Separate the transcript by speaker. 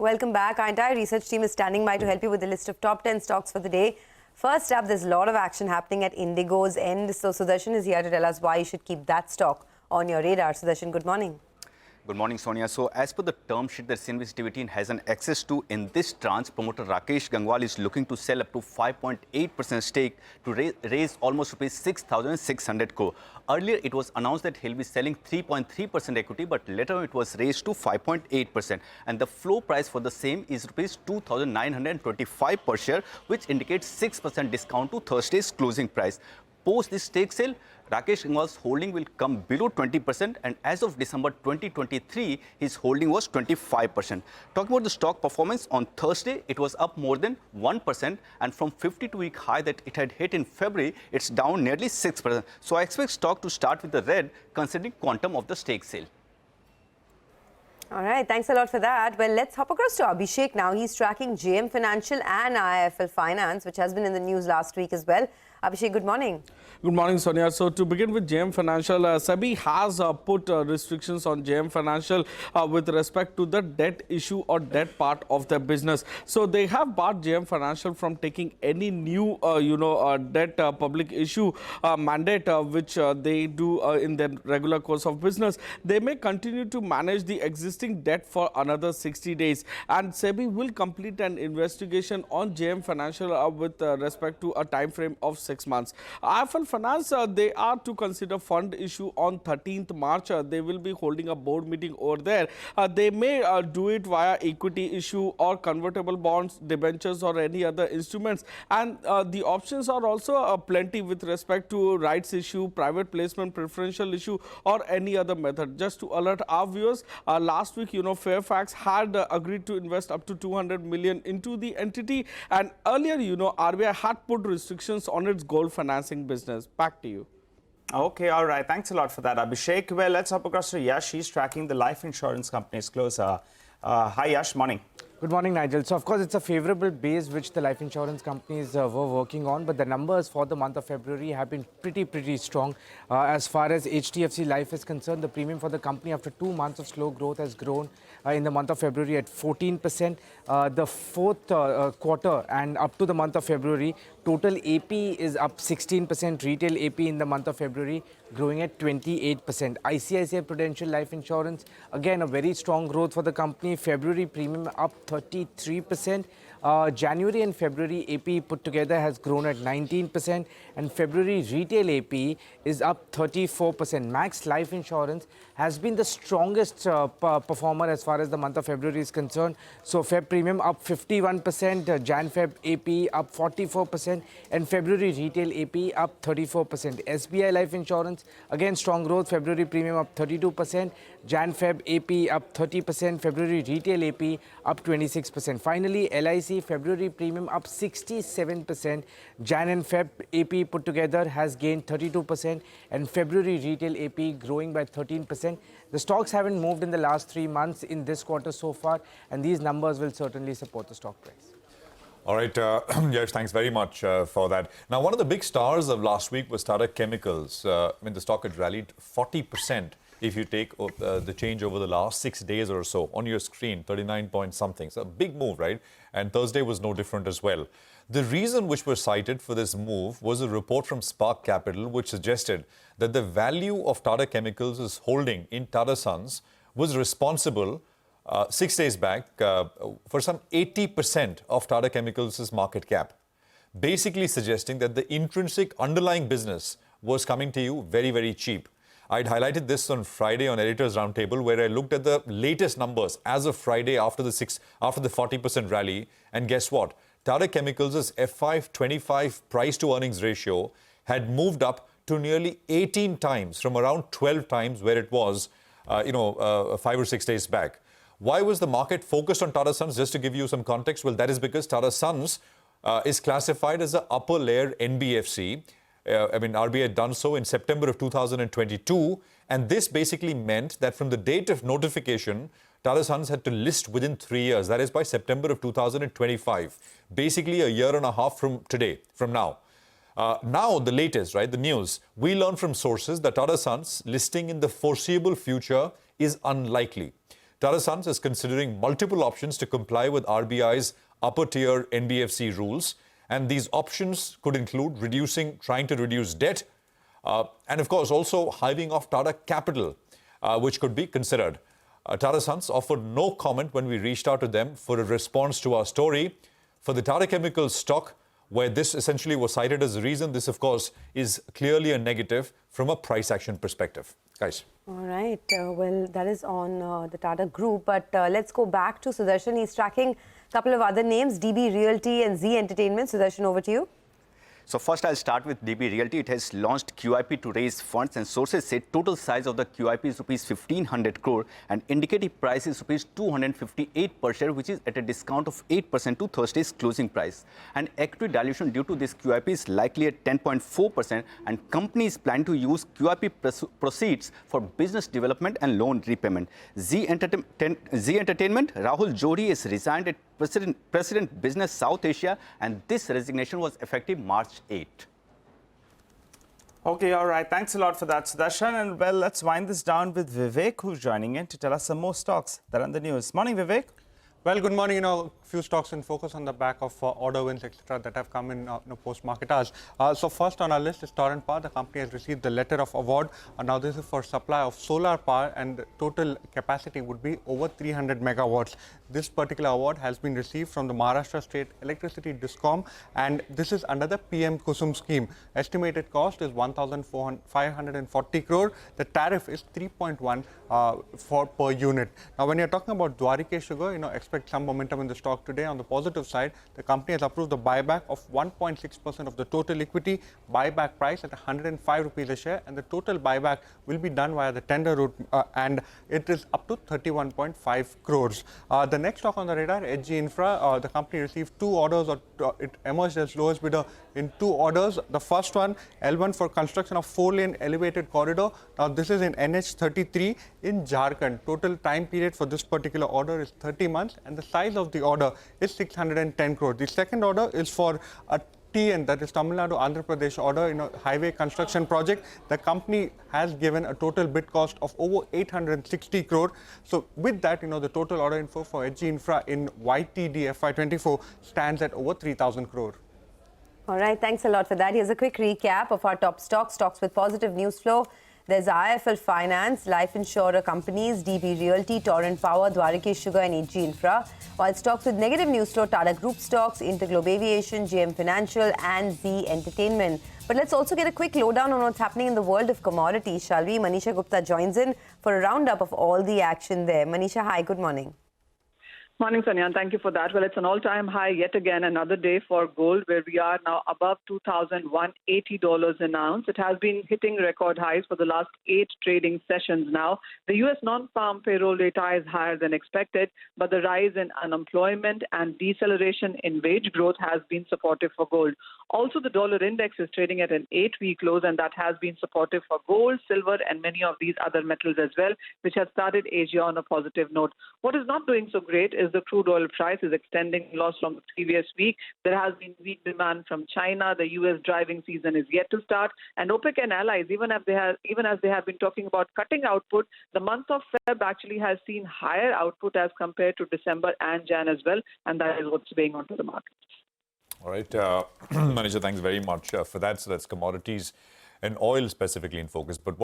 Speaker 1: Welcome back. Our entire research team is standing by to help you with the list of top 10 stocks for the day. First up, there's a lot of action happening at IndiGo's end. So Sudarshan is here to tell us why you should keep that stock on your radar. Sudarshan, good morning.
Speaker 2: Good morning, Sonia. So, as per the term sheet that CNBC-TV18 has an access to, in this tranche, promoter Rakesh Gangwal is looking to sell up to 5.8% stake to raise almost rupees 6,600 crore. Earlier, it was announced that he'll be selling 3.3% equity, but later it was raised to 5.8%. And the floor price for the same is rupees 2,925 per share, which indicates 6% discount to Thursday's closing price. Post this stake sale, Rakesh Gangwal's holding will come below 20%, and as of December 2023, his holding was 25%. Talking about the stock performance, on Thursday, it was up more than 1%, and from 52-week high that it had hit in February, it's down nearly 6%. So I expect stock to start with the red, considering quantum of the stake sale.
Speaker 1: All right, thanks a lot for that. Well, let's hop across to Abhishek now. He's tracking JM Financial and IIFL Finance, which has been in the news last week as well. Abhishek, good morning.
Speaker 3: Good morning, Sonia. So to begin with JM Financial, SEBI has put restrictions on JM Financial with respect to the debt issue or debt part of their business. So they have barred JM Financial from taking any new, debt public issue mandate which they do in their regular course of business. They may continue to manage the existing debt for another 60 days. And SEBI will complete an investigation on JM Financial with respect to a time frame of 6 months. IIFL Finance, they are to consider fund issue on 13th March. They will be holding a board meeting over there. They may do it via equity issue or convertible bonds, debentures or any other instruments. And the options are also plenty with respect to rights issue, private placement, preferential issue or any other method. Just to alert our viewers, last week, Fairfax had agreed to invest up to 200 million into the entity. And earlier, RBI had put restrictions on its gold financing business. Back to you.
Speaker 4: Okay, all right. Thanks a lot for that, Abhishek. Well, let's hop across to Yash. He's tracking the life insurance companies closer. Hi, Yash. Morning.
Speaker 5: Good morning, Nigel. So, of course, it's a favorable base which the life insurance companies were working on, but the numbers for the month of February have been pretty strong. As far as HDFC Life is concerned, the premium for the company after 2 months of slow growth has grown in the month of February at 14%. The fourth quarter and up to the month of February, total AP is up 16%, retail AP in the month of February growing at 28%. ICICI Prudential Life Insurance, again, a very strong growth for the company. February premium up 33%. January and February AP put together has grown at 19%, and February retail AP is up 34%. Max Life Insurance has been the strongest performer as far as the month of February is concerned. So Feb premium up 51%, Jan Feb AP up 44%, and February retail AP up 34%. SBI Life Insurance, again strong growth, February premium up 32%, Jan Feb AP up 30%, February retail AP up 26%. Finally, LIC February premium up 67%, Jan and Feb AP put together has gained 32%, and February retail AP growing by 13%. The stocks haven't moved in the last 3 months in this quarter so far, and these numbers will certainly support the stock price.
Speaker 6: All right, yes, thanks very much for that. Now, one of the big stars of last week was Tata Chemicals. The stock had rallied 40% if you take the change over the last 6 days or so. On your screen, 39 point something. So a big move, right? And Thursday was no different as well. The reason which was cited for this move was a report from Spark Capital, which suggested that the value of Tata Chemicals' holding in Tata Sons was responsible 6 days back for some 80% of Tata Chemicals' market cap, basically suggesting that the intrinsic underlying business was coming to you very cheap. I'd highlighted this on Friday on Editors Roundtable, where I looked at the latest numbers as of Friday after the 40% rally, and guess what? Tata Chemicals' FY25 price to earnings ratio had moved up to nearly 18 times from around 12 times where it was 5 or 6 days back. Why was the market focused on Tata Sons? Just to give you some context, well, that is because Tata Sons is classified as an upper layer NBFC. RBI had done so in September of 2022, and this basically meant that from the date of notification, Tata Sons had to list within 3 years. That is by September of 2025, basically a year and a half from today, from now. Now, the latest, right, the news, we learn from sources that Tata Sons listing in the foreseeable future is unlikely. Tata Sons is considering multiple options to comply with RBI's upper tier NBFC rules. And these options could include trying to reduce debt, and of course also hiving off Tata Capital, which could be considered. Tata Sons offered no comment when we reached out to them for a response to our story. For the Tata Chemicals stock, where this essentially was cited as a reason, this of course is clearly a negative from a price action perspective. Guys.
Speaker 1: All right. Well, that is on the Tata Group. But let's go back to Sudarshan. He's tracking a couple of other names, DB Realty and Z Entertainment. Sudarshan, over to you.
Speaker 2: So first I'll start with DB Realty. It has launched QIP to raise funds, and sources say total size of the QIP is rupees 1500 crore and indicative price is rupees 258 per share, which is at a discount of 8% to Thursday's closing price. And equity dilution due to this QIP is likely at 10.4%, and companies plan to use QIP proceeds for business development and loan repayment. Z Entertainment, Rahul Jodi is resigned at President Business South Asia, and this resignation was effective March 8.
Speaker 4: Okay, all right. Thanks a lot for that, Sudarshan. And well, let's wind this down with Vivek, who's joining in to tell us some more stocks that are in the news. Morning, Vivek.
Speaker 7: Well, good morning. Few stocks in focus on the back of order wins, etc., that have come in post-market hours. So first on our list is Torrent Power. The company has received the letter of award. Now this is for supply of solar power, and the total capacity would be over 300 megawatts. This particular award has been received from the Maharashtra State Electricity Discom, and this is under the PM Kusum scheme. Estimated cost is 1,540 crore. The tariff is 3.1 per unit. Now, when you're talking about Dwarike Sugar, expect some momentum in the stock today. On the positive side, the company has approved the buyback of 1.6% of the total equity, buyback price at 105 rupees a share, and the total buyback will be done via the tender route, and it is up to 31.5 crores. The next stock on the radar, HG Infra, the company received two orders, it emerged as lowest bidder in two orders. The first one, L1 for construction of 4-lane elevated corridor. Now this is in NH33 in Jharkhand. Total time period for this particular order is 30 months, and the size of the order is 610 crore. The second order is for a TN, that is Tamil Nadu Andhra Pradesh order, highway construction project. The company has given a total bid cost of over 860 crore. So with that, the total order info for HG Infra in YTD FY24 stands at over 3,000 crore.
Speaker 1: All right, thanks a lot for that. Here's a quick recap of our top stocks with positive news flow. There's IIFL Finance, life insurer companies, DB Realty, Torrent Power, Dwarike Sugar and HG Infra. While stocks with negative news flow, Tata Group stocks, InterGlobe Aviation, JM Financial and Z Entertainment. But let's also get a quick lowdown on what's happening in the world of commodities, shall we? Manisha Gupta joins in for a roundup of all the action there. Manisha, hi, good morning.
Speaker 8: Morning, Sonia, and thank you for that. Well, it's an all-time high yet again, another day for gold, where we are now above $2,180 an ounce. It has been hitting record highs for the last 8 trading sessions now. The U.S. non-farm payroll data is higher than expected, but the rise in unemployment and deceleration in wage growth has been supportive for gold. Also, the dollar index is trading at an 8-week low, and that has been supportive for gold, silver, and many of these other metals as well, which has started Asia on a positive note. What is not doing so great is the crude oil price is extending loss from the previous week. There has been weak demand from China. The U.S. driving season is yet to start. And OPEC and allies, even as they have been talking about cutting output, the month of Feb actually has seen higher output as compared to December and Jan as well. And that is what's weighing onto the market.
Speaker 6: All right. Manisha, thanks very much for that. So that's commodities and oil specifically in focus. But